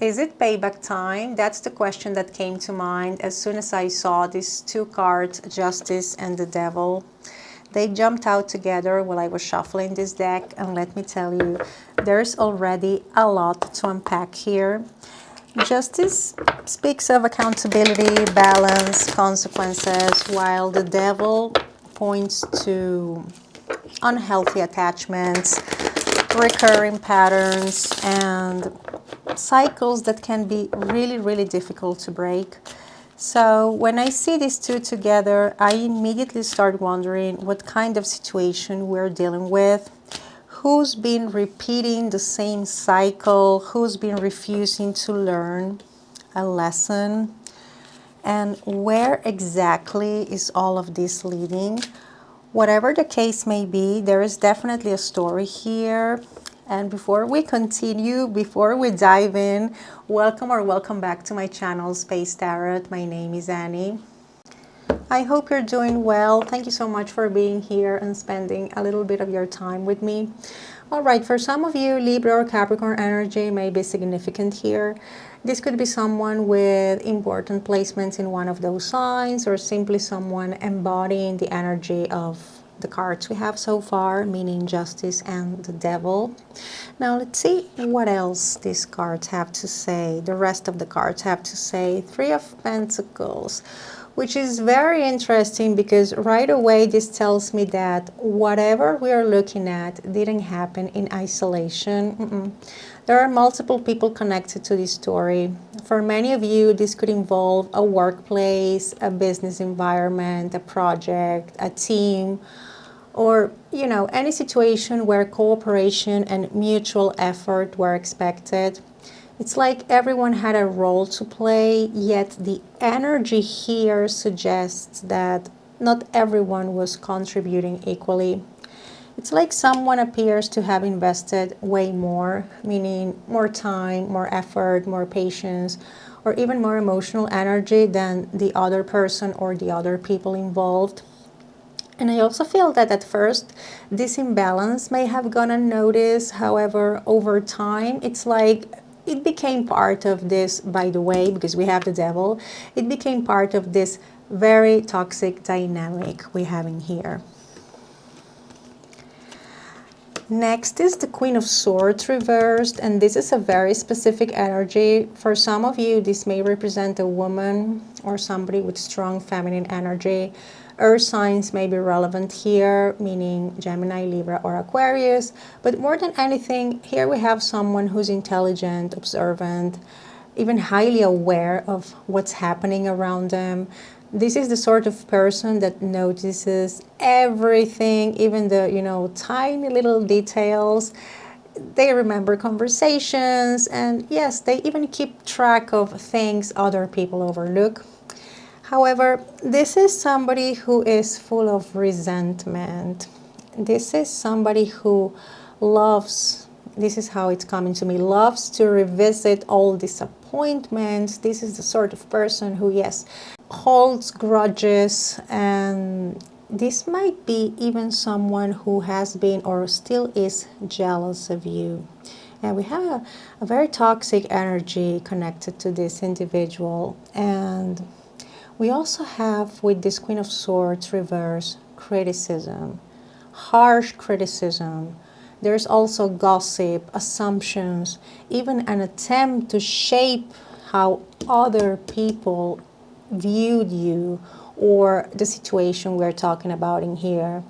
Is it payback time? That's the question that came to mind as soon as I saw these two cards, Justice and the Devil. They jumped out together while I was shuffling this deck, and let me tell you, there's already a lot to unpack here. Justice speaks of accountability, balance, consequences, while the Devil points to unhealthy attachments, recurring patterns, and cycles that can be really, really difficult to break. So when I see these two together, I immediately start wondering what kind of situation we're dealing with, who's been repeating the same cycle, who's been refusing to learn a lesson, and where exactly is all of this leading. Whatever the case may be, there is definitely a story here. And before we continue, before we dive in, welcome back to my channel, Space Tarot. My name is Annie. I hope you're doing well. Thank you so much for being here and spending a little bit of your time with me. All right, for some of you, Libra or Capricorn energy may be significant here. This could be someone with important placements in one of those signs, or simply someone embodying the energy of the cards we have so far, meaning Justice and the Devil. Now let's see what else these cards have to say, the rest of the cards have to say. Three of Pentacles, which is very interesting because right away this tells me that whatever we are looking at didn't happen in isolation. There are multiple people connected to this story. For many of you, this could involve a workplace, a business environment, a project, a team, or, you know, any situation where cooperation and mutual effort were expected. It's like everyone had a role to play, yet the energy here suggests that not everyone was contributing equally. It's like someone appears to have invested way more, meaning more time, more effort, more patience, or even more emotional energy than the other person or the other people involved. And I also feel that at first this imbalance may have gone unnoticed. However, over time, it's like it became part of this, by the way, because we have the Devil, it became part of this very toxic dynamic we're having here. Next is the Queen of Swords reversed, and this is a very specific energy. For some of you, this may represent a woman or somebody with strong feminine energy. Earth signs may be relevant here, meaning Gemini, Libra, or Aquarius. But more than anything, here we have someone who's intelligent, observant, even highly aware of what's happening around them. This is the sort of person that notices everything, even the, tiny little details. They remember conversations, and yes, they even keep track of things other people overlook. However, this is somebody who is full of resentment. This is somebody who loves, this is how it's coming to me, loves to revisit all disappointments. This is the sort of person who, yes, holds grudges, and this might be even someone who has been or still is jealous of you. And we have a very toxic energy connected to this individual. And we also have, with this Queen of Swords reverse, criticism, harsh criticism. There's also gossip, assumptions, even an attempt to shape how other people viewed you or the situation we're talking about in here.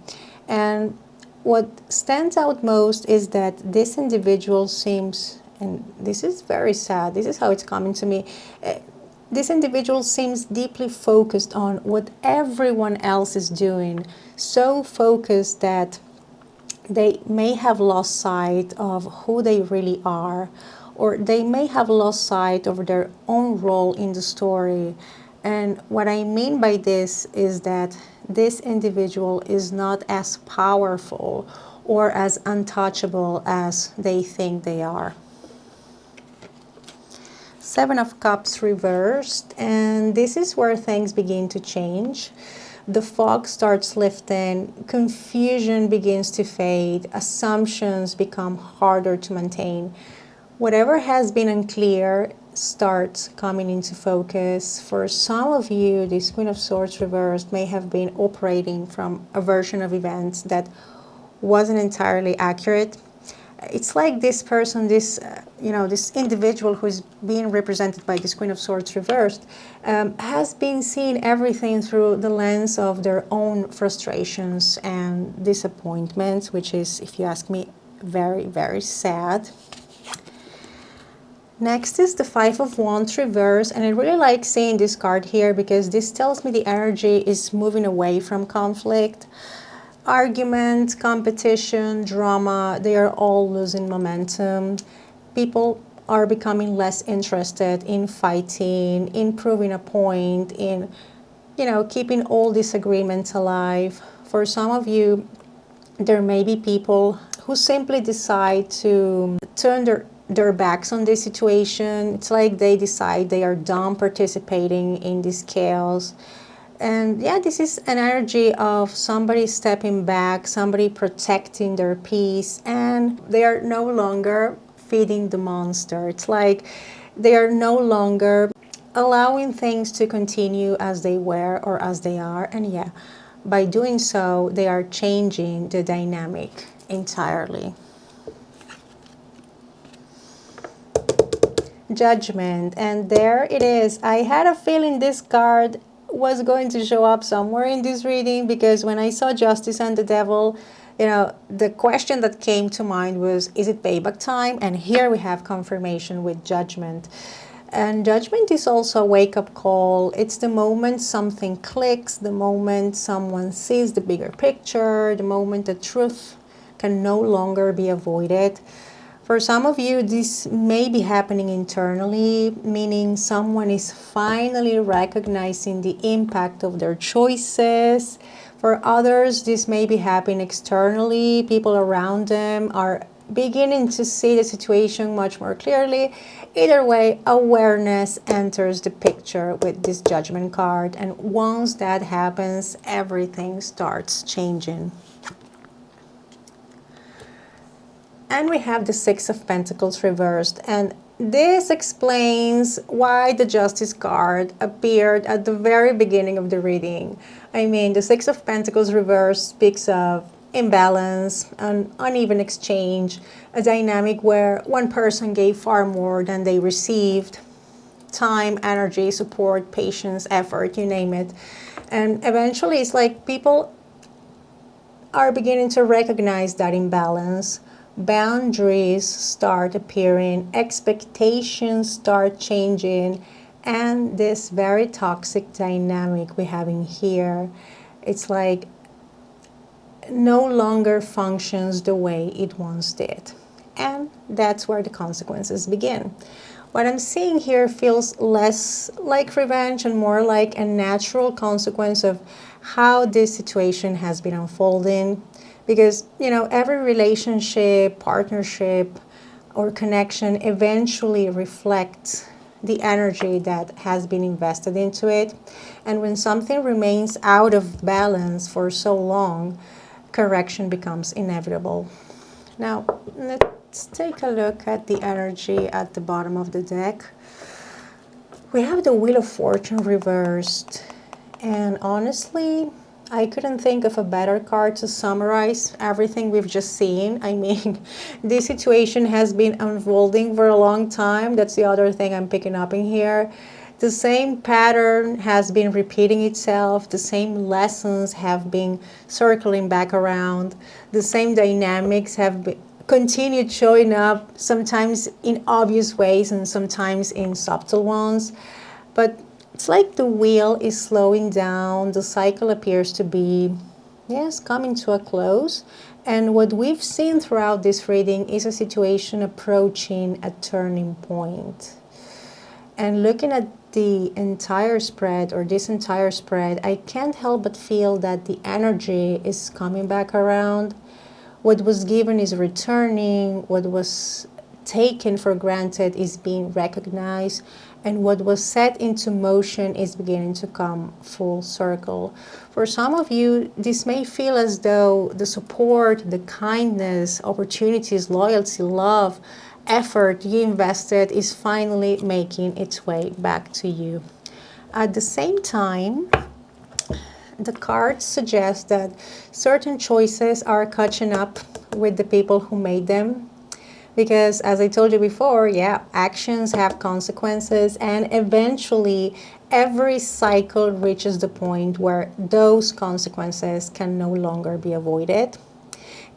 And what stands out most is that this individual seems, and this is very sad, this is how it's coming to me, this individual seems deeply focused on what everyone else is doing, so focused that they may have lost sight of who they really are, or they may have lost sight of their own role in the story. And what I mean by this is that this individual is not as powerful or as untouchable as they think they are. Seven of Cups reversed, and this is where things begin to change. The fog starts lifting, confusion begins to fade, assumptions become harder to maintain. Whatever has been unclear starts coming into focus. For some of you, this Queen of Swords reversed may have been operating from a version of events that wasn't entirely accurate. It's like this person, this this individual who is being represented by this Queen of Swords reversed has been seeing everything through the lens of their own frustrations and disappointments, which is, if you ask me, very, very sad. Next is the Five of Wands reverse, and I really like seeing this card here because this tells me the energy is moving away from conflict. Argument, competition, drama, they are all losing momentum. People are becoming less interested in fighting, in proving a point, in, keeping all disagreements alive. For some of you, there may be people who simply decide to turn their backs on this situation. It's like they decide they are done participating in this chaos. And yeah, this is an energy of somebody stepping back, somebody protecting their peace, and they are no longer feeding the monster. It's like they are no longer allowing things to continue as they were or as they are. And yeah, by doing so, they are changing the dynamic entirely. Judgment, and there it is. I had a feeling this card was going to show up somewhere in this reading because when I saw Justice and the Devil, the question that came to mind was, is it payback time? And here we have confirmation with Judgment. And Judgment is also a wake-up call. It's the moment something clicks, the moment someone sees the bigger picture, the moment the truth can no longer be avoided. For some of you, this may be happening internally, meaning someone is finally recognizing the impact of their choices. For others, this may be happening externally. People around them are beginning to see the situation much more clearly. Either way, awareness enters the picture with this Judgment card. And once that happens, everything starts changing. And we have the Six of Pentacles reversed, and this explains why the Justice card appeared at the very beginning of the reading. I mean, the Six of Pentacles reversed speaks of imbalance, an uneven exchange, a dynamic where one person gave far more than they received. Time, energy, support, patience, effort, you name it. And eventually it's like people are beginning to recognize that imbalance. Boundaries start appearing, expectations start changing, and this very toxic dynamic we have in here, it's like no longer functions the way it once did. And that's where the consequences begin. What I'm seeing here feels less like revenge and more like a natural consequence of how this situation has been unfolding. Because, every relationship, partnership, or connection eventually reflects the energy that has been invested into it. And when something remains out of balance for so long, correction becomes inevitable. Now, let's take a look at the energy at the bottom of the deck. We have the Wheel of Fortune reversed. And honestly, I couldn't think of a better card to summarize everything we've just seen. I mean, this situation has been unfolding for a long time. That's the other thing I'm picking up in here. The same pattern has been repeating itself. The same lessons have been circling back around. The same dynamics have continued showing up, sometimes in obvious ways and sometimes in subtle ones. But it's like the wheel is slowing down. The cycle appears to be, yes, coming to a close. And what we've seen throughout this reading is a situation approaching a turning point. And looking at the entire spread, or this entire spread, I can't help but feel that the energy is coming back around. What was given is returning. What was taken for granted is being recognized. And what was set into motion is beginning to come full circle. For some of you, this may feel as though the support, the kindness, opportunities, loyalty, love, effort you invested is finally making its way back to you. At the same time, the cards suggest that certain choices are catching up with the people who made them. Because as I told you before, yeah, actions have consequences, and eventually every cycle reaches the point where those consequences can no longer be avoided.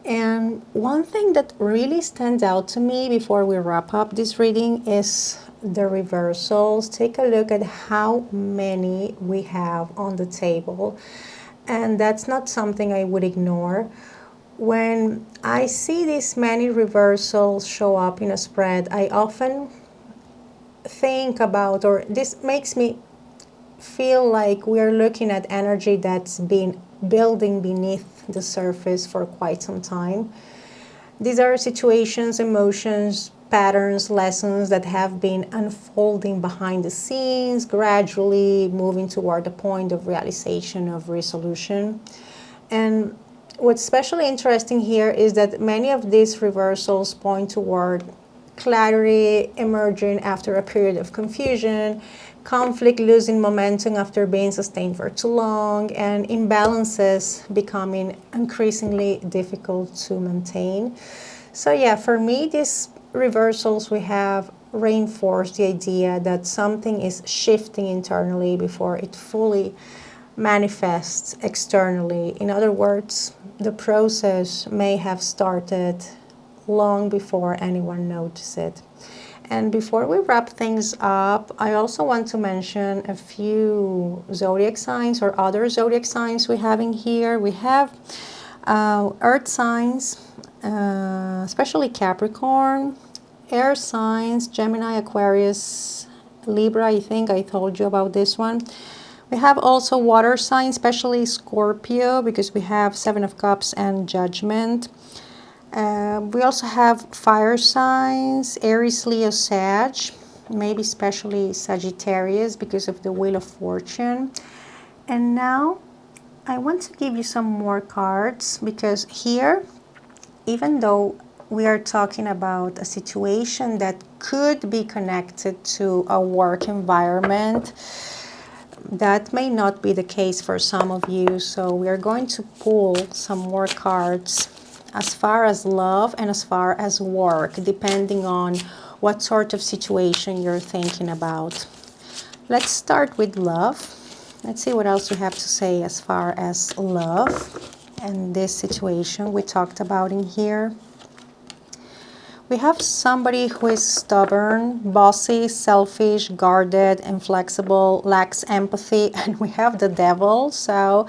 And one thing that really stands out to me before we wrap up this reading is the reversals. Take a look at how many we have on the table. And that's not something I would ignore. When I see these many reversals show up in a spread, I often think about, or this makes me feel like we are looking at energy that's been building beneath the surface for quite some time. These are situations, emotions, patterns, lessons that have been unfolding behind the scenes, gradually moving toward the point of realization, of resolution. And what's especially interesting here is that many of these reversals point toward clarity emerging after a period of confusion, conflict losing momentum after being sustained for too long, and imbalances becoming increasingly difficult to maintain. So yeah, for me, these reversals we have reinforce the idea that something is shifting internally before it fully manifests externally. In other words, the process may have started long before anyone noticed it. And before we wrap things up, I also want to mention a few zodiac signs or other zodiac signs we have in here. We have earth signs, especially Capricorn, air signs, Gemini, Aquarius, Libra. I think I told you about this one. We have also water signs, especially Scorpio, because we have Seven of Cups and Judgment. We also have fire signs, Aries, Leo, Sag, maybe especially Sagittarius because of the Wheel of Fortune. And now I want to give you some more cards, because here, even though we are talking about a situation that could be connected to a work environment, that may not be the case for some of you. So we are going to pull some more cards as far as love and as far as work, depending on what sort of situation you're thinking about. Let's start with love. Let's see what else we have to say as far as love and this situation we talked about in here. We have somebody who is stubborn, bossy, selfish, guarded, inflexible, lacks empathy, and we have the devil. So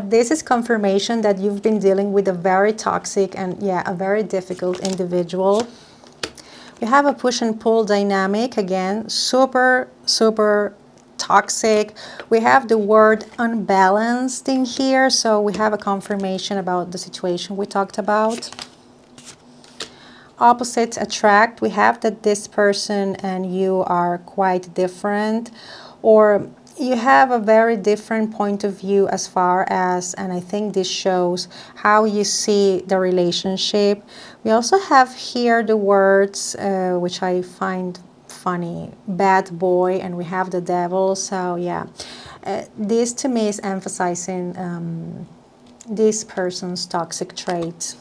this is confirmation that you've been dealing with a very toxic and, yeah, a very difficult individual. We have a push and pull dynamic, again, super, super toxic. We have the word unbalanced in here, so we have a confirmation about the situation we talked about. Opposites attract. We have that this person and you are quite different, or you have a very different point of view as far as, and I think this shows how you see the relationship. We also have here the words, which I find funny, bad boy, and we have the devil. So yeah, this to me is emphasizing this person's toxic traits.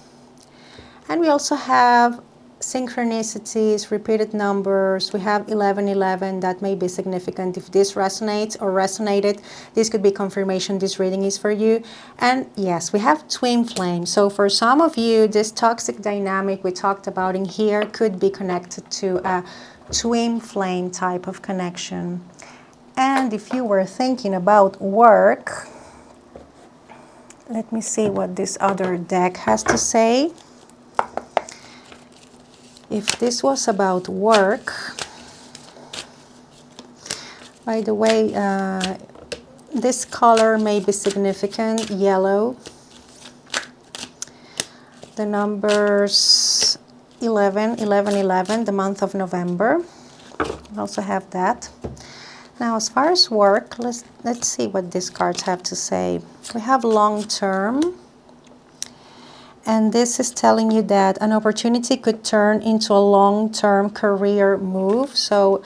And we also have synchronicities, repeated numbers. We have 1111. That may be significant. If this resonates or resonated, this could be confirmation this reading is for you. And yes, we have twin flame. So for some of you, this toxic dynamic we talked about in here could be connected to a twin flame type of connection. And if you were thinking about work, let me see what this other deck has to say. If this was about work, by the way, this color may be significant, yellow. The numbers 11, 11, 11, the month of November. We also have that. Now, as far as work, let's see what these cards have to say. We have long term. And this is telling you that an opportunity could turn into a long-term career move. So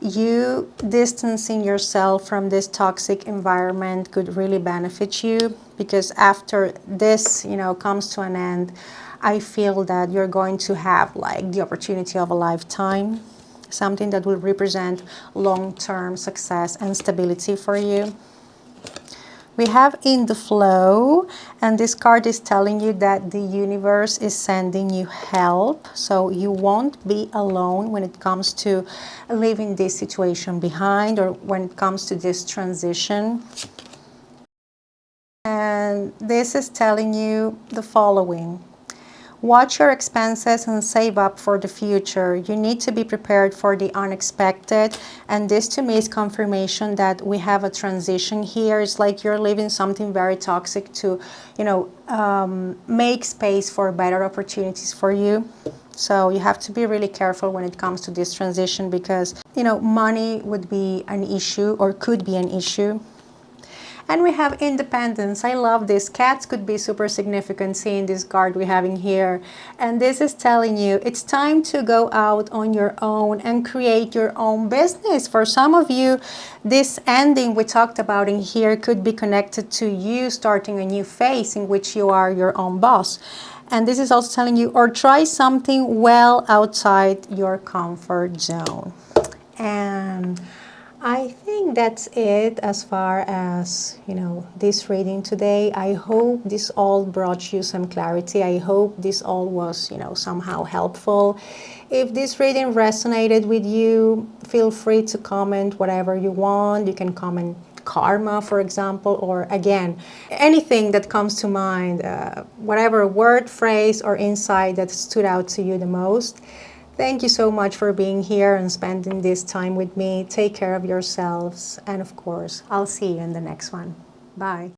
you distancing yourself from this toxic environment could really benefit you, because after this, you know, comes to an end, I feel that you're going to have like the opportunity of a lifetime, something that will represent long-term success and stability for you. We have in the flow, and this card is telling you that the universe is sending you help. So you won't be alone when it comes to leaving this situation behind, or when it comes to this transition. And this is telling you the following. Watch your expenses and save up for the future. You need to be prepared for the unexpected. And this to me is confirmation that we have a transition here. It's like you're leaving something very toxic to, you know, make space for better opportunities for you. So you have to be really careful when it comes to this transition, because, you know, money would be an issue, or could be an issue. And we have independence. I love this. Cats could be super significant, seeing this card we're having here. And this is telling you it's time to go out on your own and create your own business. For some of you, this ending we talked about in here could be connected to you starting a new phase in which you are your own boss. And this is also telling you, or try something well outside your comfort zone. And I think that's it as far as, you know, this reading today. I hope this all brought you some clarity. I hope this all was, you know, somehow helpful. If this reading resonated with you, feel free to comment whatever you want. You can comment karma, for example, or again, anything that comes to mind, whatever word, phrase, or insight that stood out to you the most. Thank you so much for being here and spending this time with me. Take care of yourselves. And of course, I'll see you in the next one. Bye.